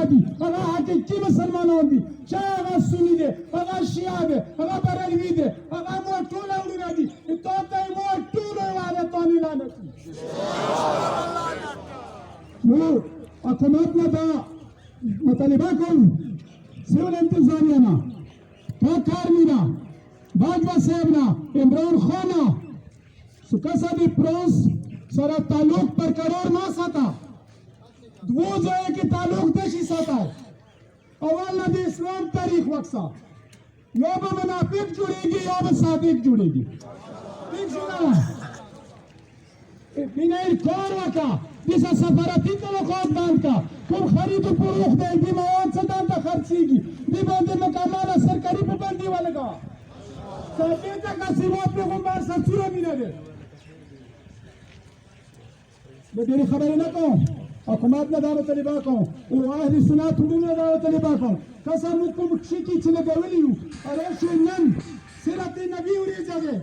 دي هغه حقیقي مسلمانان دي چې هغه سني دي هغه شیعه دي هغه بریلوي دي هغه مو ټول اورونه دي ته ته مو ټول عبادتونه اعلان کړي نو حکومتنا دا مطالبه کوم سیول انتظامیه تا کارمینا باجوا صاحبنا عمران خانا سکسا دی پرنس سره تعلق برقرار ما ساتا دو جای که تعلق دشی ساتا اول ندی اسلام تاریخ وقسا یا با منافق جوڑेगी یا با صادق جوڑेगी ठीक सुना बिना कौन वका दिसा सफारती तलुकात बांध का कुम खरीद फरोख्त देगी मवाद सदा का खर्चेगी दी बांधे मकामात सरकारी पाबंदी वाले का साबित का सिवात पे गुंबार सचुरा मिला दे بدي خبرنا لكم حكومتنا دعوة لباكم وأهل السنة تقولون دعوة لباكم كسركم شيكي تلقوليو أرشوا النم سيرة النبي ورجعه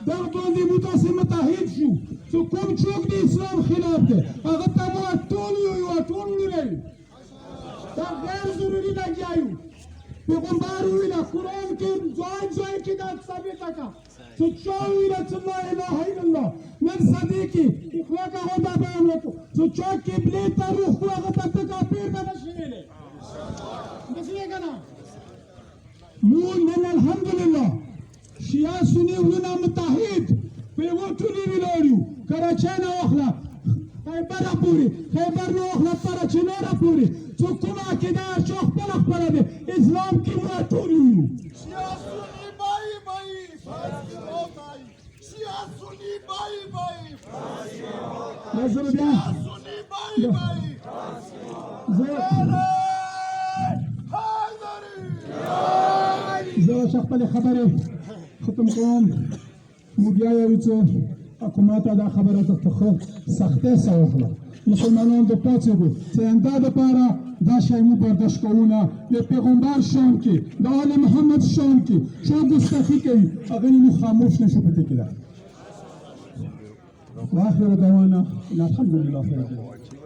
دعوة دي متاسمة تهيد شو كم شوك دي إسلام خلاف ده أغطى مو أتونيو يواتونيو لي ده غير ضروري لجايو پیغمبر ویلا قرآن کے جوان کی داد ثابت کا سچاو ویلا لا الہ الا اللہ من صدیقی اخلاق ہوتا بیان لکو سچاو قبلی تا روح کو اغتا تکا پیر کا نشیلے نشیلے کا نا مون من الحمدللہ شیعہ سنی ہونا متحد پیغو تولی ویلوریو کراچانا اخلا خیبر پوری خیبر نو اخلا پراچنورا پوری تو کما کدار چوخ پلخ پرده اسلام کی مراتوریو سیاسونی بائی بائی سیاسونی بائی بائی نظر بیا سیاسونی بائی بائی زه شخص په خبره ختم کوم مو بیا یو څه حکومت دا خبره ته سخته سوخله مسلمانان د پاتېږي چې انده لپاره دا شی مو برداشت کوونه د پیغمبر شان کې د آل محمد شان کې شو ګستاخي کوي هغه مو خاموش نشو پاتې کېدای واخر دعوانا الحمد لله رب العالمين